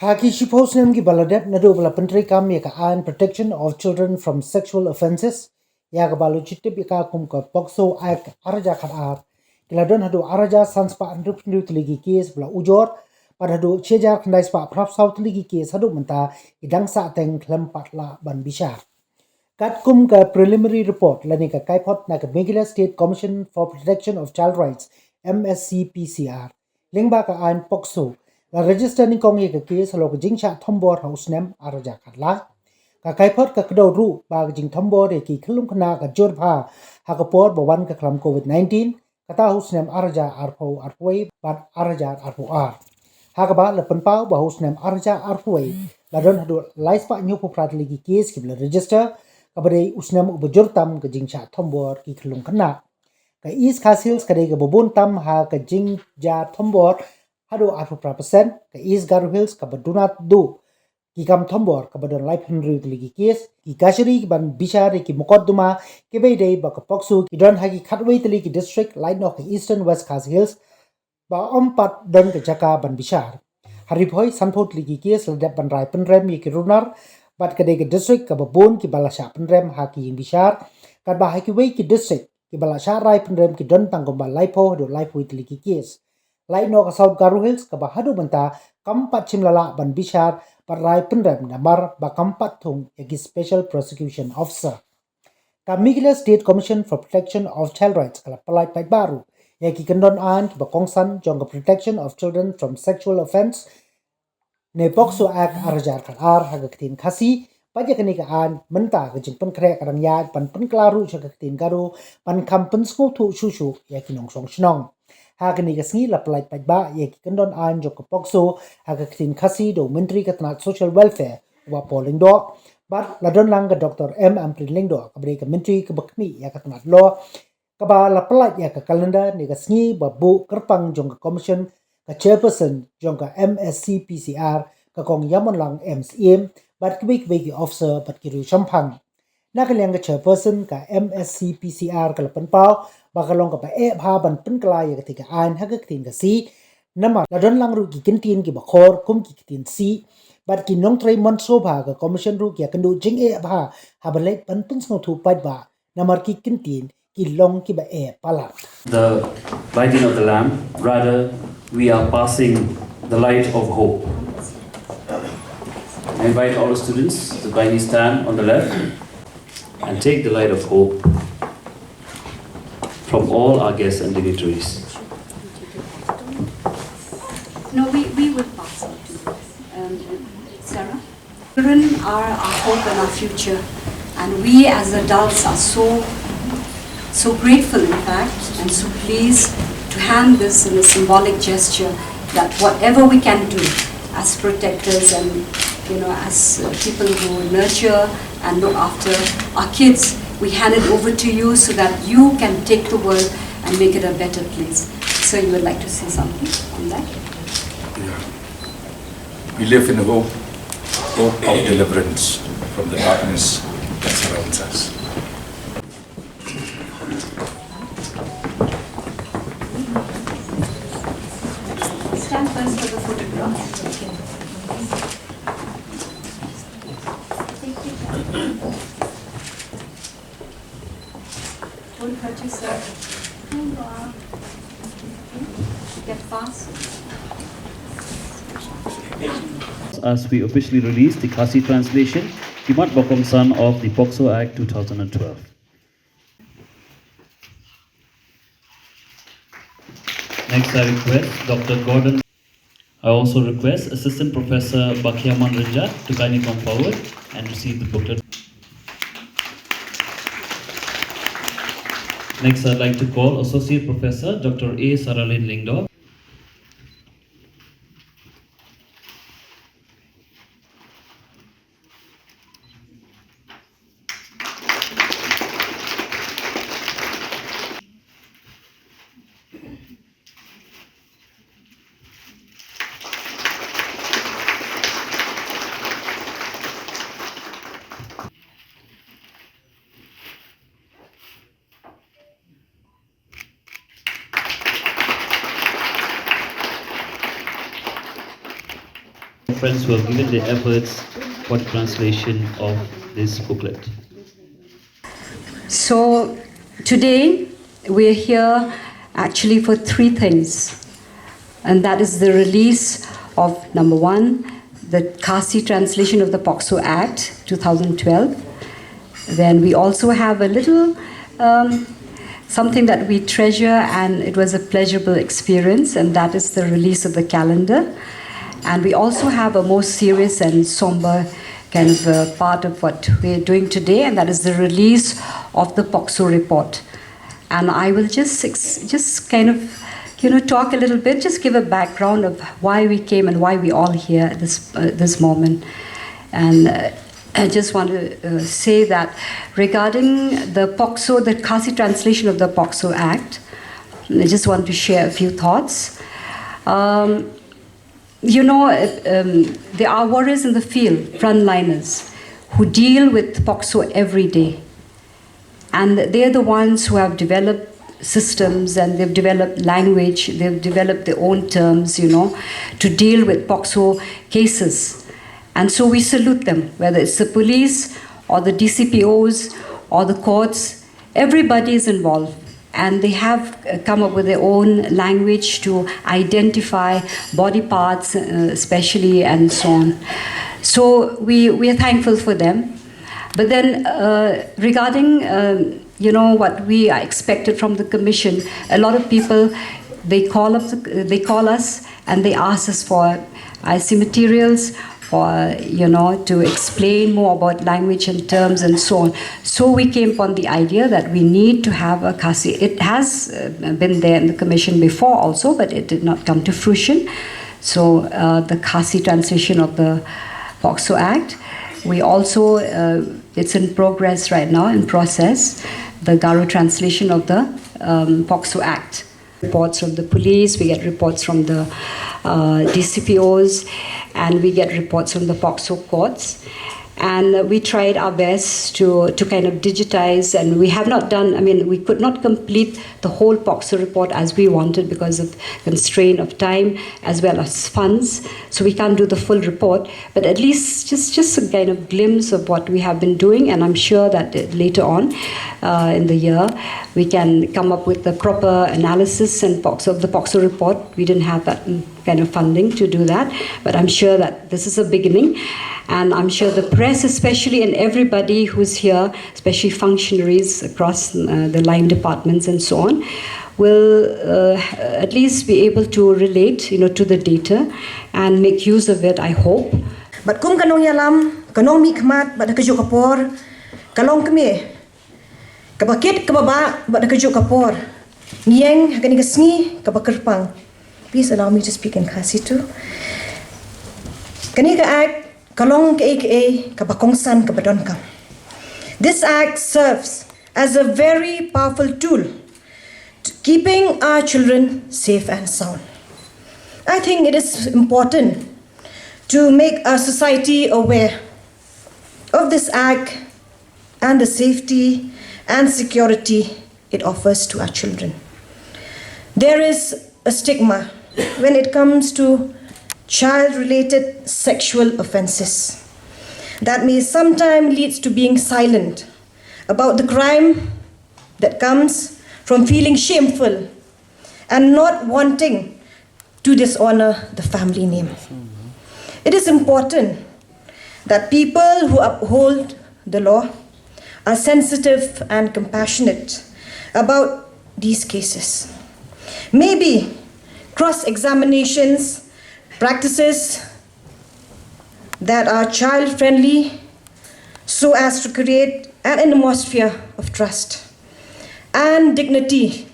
Haki Shipos ki baladet nado bala pentri kam ya ka an protection of children from sexual offences ya ka balu chitip ya ka kum ka pokso act araja khat ar kiladon hadu araja sanspa andrup ndut ligi case bala ujor pad hadu cheja khandai spa prap south ligi case hadu menta idang sa teng Khlem patla ban Bishar kat kum ka preliminary report lani ka kaipot na ka Meghalaya State Commission for Protection of Child Rights MSCPCR lingba ka an pokso la register ni kong ye ka case lo ka Jingshah Thombor house name araja khatla ka kaipot ka kdo ru ba jing Thombor e ki khulum khna ka jor pha ha ka por bawan ka khlam COVID-19 kata house name araja arpo arpoi bat araja arpo ar ha ka ba la penpau ba house name araja arpoi la don hadu lais pa nyu pu prat ligi case ki la register ka bare usnam ubajur tam ka Jingshah Thombor ki khulum khna ka East Khasi Hills kadai ka bobon tam ha ka Jingshah Thombor Haduh 40% ka East Haduh Hills ka badunat do ki kam Thombor ka badon life henry ligi case ki kashiri ki ban Bishar ki muqaddima ki bei dei ba ka poksu ki don hagi khatwei tali ki district line of Eastern West Khasi Hills ba ompat don ka jaka ban Bishar haripoi sanpot ligi case ladap ban rai penrem ki runar bat kadai ka district ka babon ki balasha penrem ha ki Bishar kad ba haki wei ki district ki balasha rai penrem ki don tangom ba laipo do laipo ligi case Lai no ka South Haduh Hills ka ba Haduh benta kampat chimlala ban Bishar parai penrem namar ba kampat thung egi special prosecution officer. Ka Meghalaya State Commission for Protection of Child Rights kala palai pai baru egi kendon an ki ba kongsan jong ka protection of children from sexual offense ne Pokso Act arajar kal ar haga ktin khasi paja kani ka an menta ka jing pen kre kadang ya pan pen klaru chaga ktin garu pan kam pen sku thu shu shu ya kinong song shnong Hagani ka sngi la palai pai ba ye ki kendon an jok ka pokso haga ktin khasi do menteri ka tanat social welfare wa polling do bat la don lang ka Dr. M Amprin Lingdo ka bre ka menteri ka bakmi ya ka tanat lo ka ba la palai ya ka calendar ni ka sngi ba bu kerpang jong ka commission ka chairperson jong ka MSCPCR ka kong yamon lang MCM bat kbik ki officer bat ki ru champang nakaliang ka chairperson ka MSCPCR ka lapan pau bakalong ka pa bha ban pen kala ya ka an ha ka tin ka si nama la don lang ru ki kintin ki bakhor kum ki tin si bat ki nong trai mon so bha ka commission ru ki kan du jing bha ha ba le pan pen sno thu pai ba namar ki kintin ki long ki ba pala the lighting of the lamp, rather we are passing the light of hope. I invite all the students to kindly stand on the left and take the light of hope from all our guests and dignitaries. No, we will pass it to Sarah. Children are our hope and our future, and we as adults are so grateful, in fact, and so pleased to hand this in a symbolic gesture that whatever we can do as protectors and as people who nurture and look after our kids, we hand it over to you so that you can take the world and make it a better place. So you would like to say something on that? Yeah. We live in hope of deliverance from the darkness that surrounds us. Stand first for the photograph. Don't hurt yourself. Get fast. As we officially release the Khasi translation, Kimat Bokong San of the POCSO Act 2012. Next I request Dr. Gordon. I also request Assistant Professor Bakyaman Rinjat to kindly come forward and receive the booklet. Next I'd like to call Associate Professor Dr. A. Saralin Lingdo. Friends who have given their efforts for the translation of this booklet. So today we're here actually for three things, and that is the release of number one, the Khasi translation of the POCSO Act 2012. Then we also have a little something that we treasure, and it was a pleasurable experience, and that is the release of the calendar. And we also have a more serious and somber kind of part of what we're doing today, and that is the release of the POCSO report. And I will just kind of, talk a little bit, just give a background of why we came and why we all here at this moment. And I just want to say that regarding the POCSO, the Khasi translation of the POCSO Act, I just want to share a few thoughts. There are warriors in the field, frontliners, who deal with POCSO every day. And they're the ones who have developed systems, and they've developed language, they've developed their own terms, to deal with POCSO cases. And so we salute them, whether it's the police or the DCPOs or the courts, everybody is involved. And they have come up with their own language to identify body parts, especially, and so on. So we are thankful for them. But then regarding, what we are expected from the commission, a lot of people, they call us and they ask us for IC materials, or to explain more about language and terms and so on. So we came upon the idea that we need to have a Khasi. It has been there in the commission before also, but it did not come to fruition. So the Khasi translation of the POCSO Act. We also, it's in progress right now, in process, the Garo translation of the POCSO Act. Reports from the police, we get reports from the DCPOs, and we get reports from the POCSO courts. And we tried our best to kind of digitize, and we have not done, we could not complete the whole POCSO report as we wanted because of constraint of time as well as funds. So we can't do the full report, but at least just a kind of glimpse of what we have been doing, and I'm sure that later on in the year we can come up with the proper analysis and of the POCSO report. We didn't have that kind of funding to do that, but I'm sure that this is a beginning. And I'm sure the press especially, and everybody who's here, especially functionaries across the line departments and so on, will at least be able to relate, to the data and make use of it, I hope. But kung kanong yalam, kanong mikmat, but nakajuk kapor, kalong kami, kabakit kababa, but nakajuk kapor, niyeng hagani kasngi, kabakerpang. Please allow me to speak in Khasi too. Kani ka act, kalong ka kabakongsan kabadonkam. This act serves as a very powerful tool to keeping our children safe and sound. I think it is important to make our society aware of this act and the safety and security it offers to our children. There is a stigma when it comes to child-related sexual offenses that may sometimes lead to being silent about the crime that comes from feeling shameful and not wanting to dishonor the family name. It is important that people who uphold the law are sensitive and compassionate about these cases. Maybe cross-examinations, practices that are child-friendly so as to create an atmosphere of trust and dignity,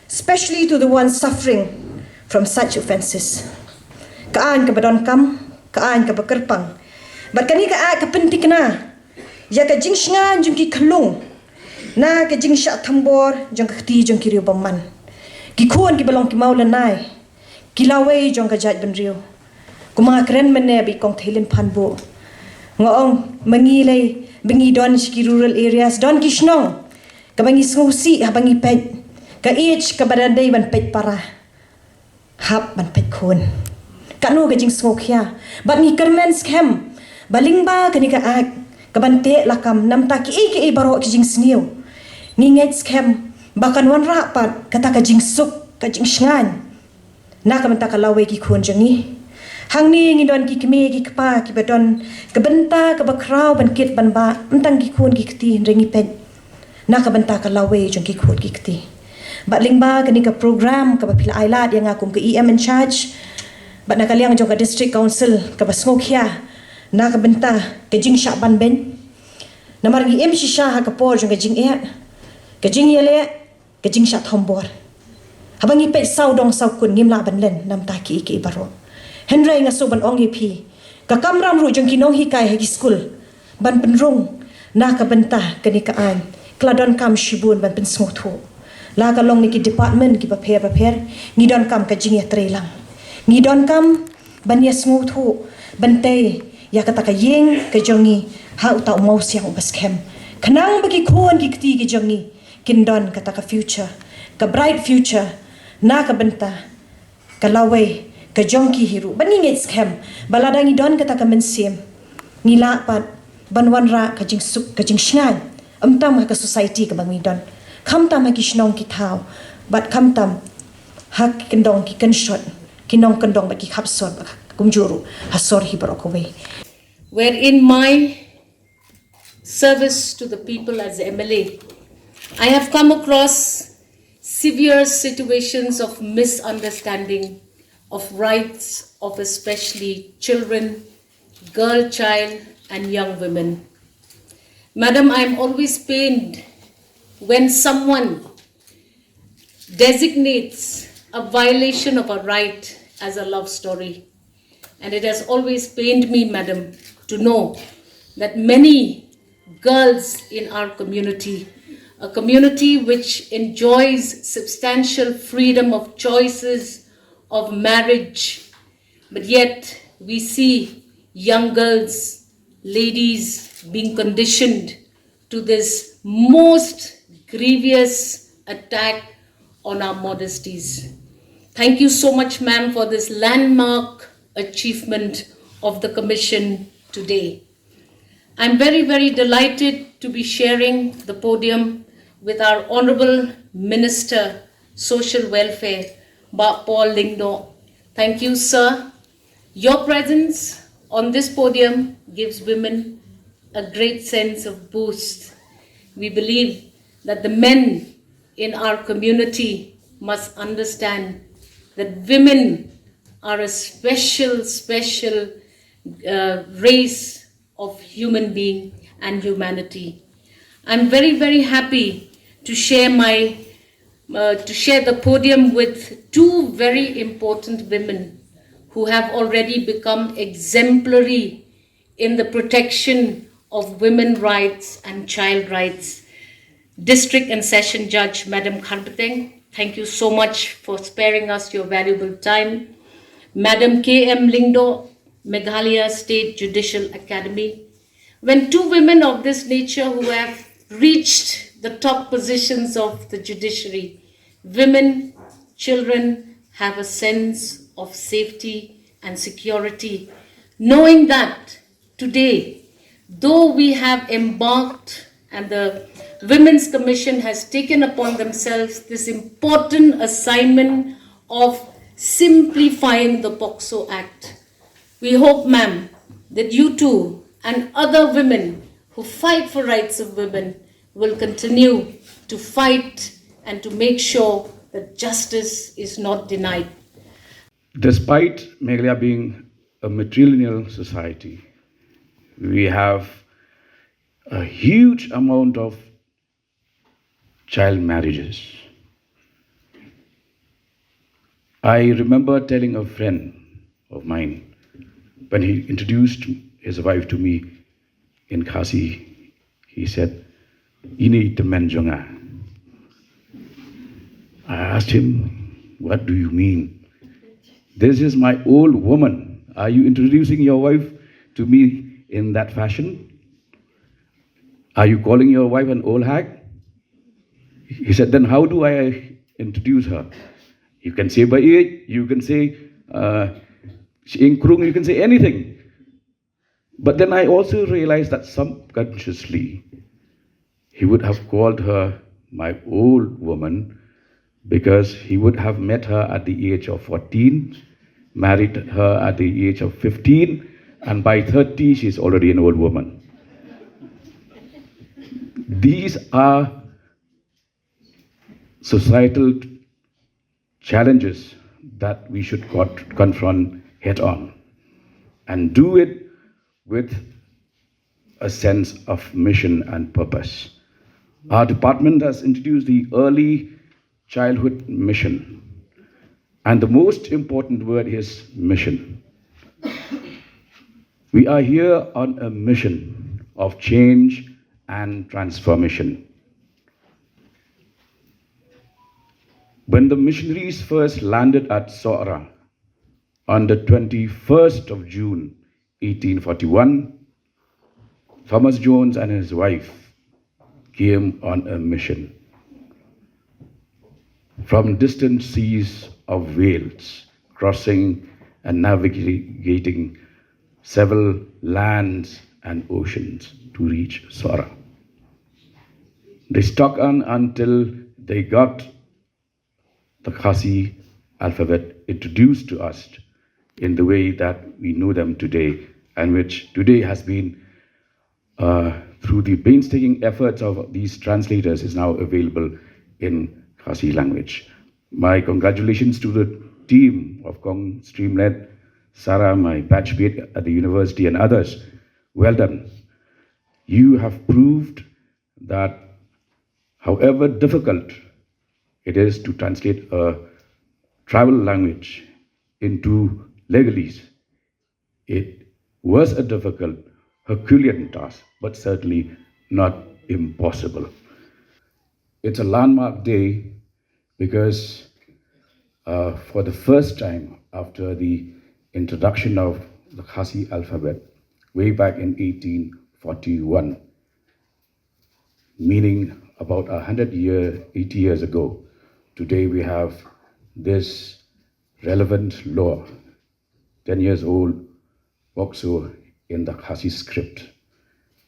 especially to the ones suffering from such offenses. Kaan ka badonkam, kaan ka bakerpang. But kani ka kapentik na, ya ka Jingshah jong ki Khlem, na ka Jingshah Thombor jong ka khti jong ki riu baman. Ki khon ki balong ki maulanai. Kilaway jong kajat benrio. Kumanga keren menebi kong thailen panbo. Ngong mangilay bengi don ki rural areas don ki Shillong. Kabangi ngusi habangi pet. Ka ich ka baranday ban pet para. Hap ban pet khon. kanu gajing smokia bat ni kermen scam balingba kanika ak kabante lakam nam taki iki baro kijing sniu nginget scam bakan wan rapat kata kajing suk kajing shngan na kamanta kalawe ki khun jangi hang ni ngidon ki kme ki kpa ki badon kabenta ka bakrau ban kit ban ba mentang ki khun ki kti ringi pen na kabenta kalawe jong ki khun ki kti bat lingba kanika program ka pila ailat yang akum ke EM in charge bat nakaliang jong ka district council ka basmokia na kabenta ke Jingshah ban ben namar gi em shisha ha ka por jong ka jing e ka jing yele ka Jingshah Thombor habangi pe sawdong sawkun ngimla ban len nam ta ki ki baro henry nga so ban ong ep ka kamram ru jong kinong hikai hagi school ban penrung na kabenta kanika an kladon kam shibun ban pen smothu la ka long ni ki department ki prepare ngidon kam ka jing ya trelang ngidon kam ban ya smothu bante ya kata ka yeng ka jongi ha uta mau siang bas kem kanang bagi khon ki kti ki jongi kindon kata ka future ka bright future na ka benta ka lawe ka jongki hiru baningit scam baladang idon kata ka mensiem nila pat banwan ra ka jing suk ka jing shngan amtam ka society ka bangidon kamtam ki shnong ki thau bat kamtam hak kendong ki kenshot kinong kendong ba ki khapsor kumjuru hasor hi barokowe wherein my service to the people as MLA I have come across severe situations of misunderstanding of rights of especially children, girl child and young women. Madam, I am always pained when someone designates a violation of a right as a love story. And it has always pained me, madam, to know that many girls in our community, a community which enjoys substantial freedom of choices of marriage, but yet we see young girls, ladies being conditioned to this most grievous attack on our modesties. Thank you so much, ma'am, for this landmark achievement of the Commission today. I'm very, very delighted to be sharing the podium with our Honorable Minister, Social Welfare, Paul Lingdo. Thank you, sir. Your presence on this podium gives women a great sense of boost. We believe that the men in our community must understand that women are a special race of human being and humanity. I'm very, very happy to share the podium with two very important women who have already become exemplary in the protection of women's rights and child rights. District and Session Judge, Madam Kharbeteng, thank you so much for sparing us your valuable time. Madam K.M. Lingdo, Meghalaya State Judicial Academy. When two women of this nature who have reached the top positions of the judiciary, women, children have a sense of safety and security, knowing that today, though we have embarked and the Women's Commission has taken upon themselves this important assignment of simplifying the POCSO Act. We hope, ma'am, that you too and other women who fight for rights of women will continue to fight and to make sure that justice is not denied. Despite Meghalaya being a matrilineal society, we have a huge amount of child marriages. I remember telling a friend of mine when he introduced his wife to me in Khasi, he said, "Ini teman jonga." I asked him, "What do you mean? This is my old woman. Are you introducing your wife to me in that fashion? Are you calling your wife an old hag?" He said, "Then how do I introduce her? You can say by age, you can say Inkrung, you can say anything. But then I also realized that subconsciously he would have called her my old woman because he would have met her at the age of 14, married her at the age of 15, and by 30 she's already an old woman. These are societal challenges that we should confront head on and do it with a sense of mission and purpose. Our department has introduced the early childhood mission, and the most important word is mission. We are here on a mission of change and transformation. When the missionaries first landed at Sora on the 21st of June, 1841, Thomas Jones and his wife came on a mission. From distant seas of Wales, crossing and navigating several lands and oceans to reach Sora. They stuck on until they got the Khasi alphabet introduced to us in the way that we know them today, and which today has been, through the painstaking efforts of these translators, is now available in Khasi language. My congratulations to the team of Kong Streamlet, Sarah, my batchmate at the university, and others. Well done. You have proved that however difficult it is to translate a travel language into legalese, it was a difficult Herculean task, but certainly not impossible. It's a landmark day because for the first time after the introduction of the Khasi alphabet way back in 1841, meaning about 80 years ago, today we have this relevant law, 10 years old, also in the Khasi script.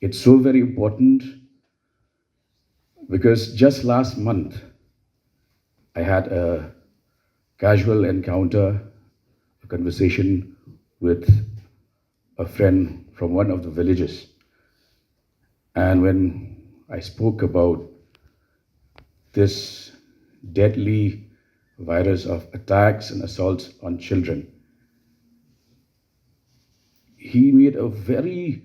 It's so very important because just last month, I had a casual encounter, a conversation with a friend from one of the villages. And when I spoke about this deadly virus of attacks and assaults on children, he made a very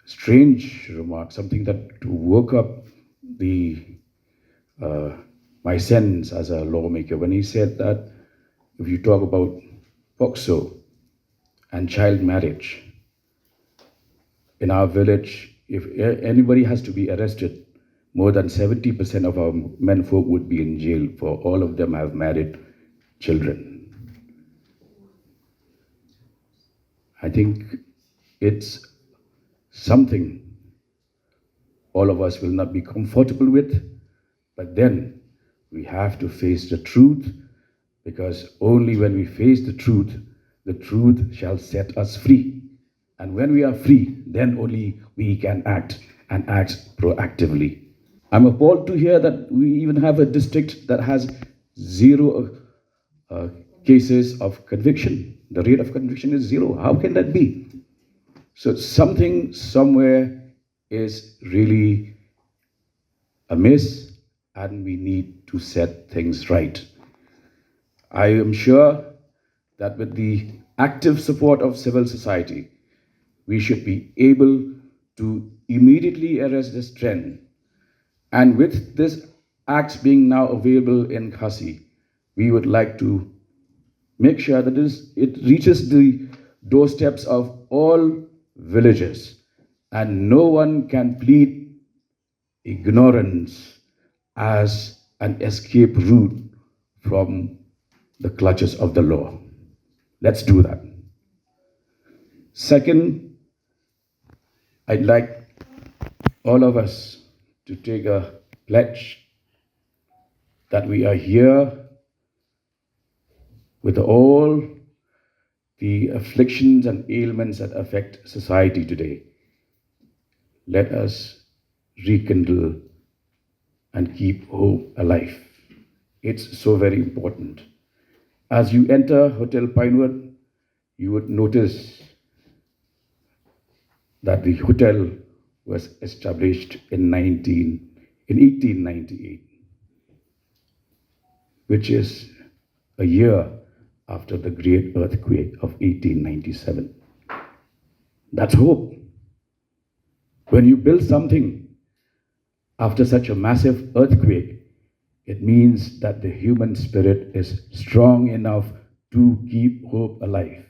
strange remark, something that woke up my sense as a lawmaker, when he said that if you talk about POXO and child marriage, in our village, if anybody has to be arrested, more than 70% of our menfolk would be in jail, for all of them have married children. I think it's something all of us will not be comfortable with, but then we have to face the truth, because only when we face the truth shall set us free. And when we are free, then only we can act, and act proactively. I'm appalled to hear that we even have a district that has 0 cases of conviction. The rate of conviction is 0. How can that be? So something somewhere is really amiss, and we need to set things right. I am sure that with the active support of civil society, we should be able to immediately arrest this trend. And with this acts being now available in Khasi, we would like to make sure that it reaches the doorsteps of all villages, and no one can plead ignorance as an escape route from the clutches of the law. Let's do that. Second, I'd like all of us to take a pledge that we are here with all the afflictions and ailments that affect society today, let us rekindle and keep hope alive. It's so very important. As you enter Hotel Pinewood, you would notice that the hotel was established in 1898, which is a year after the great earthquake of 1897. That's hope. When you build something after such a massive earthquake, it means that the human spirit is strong enough to keep hope alive.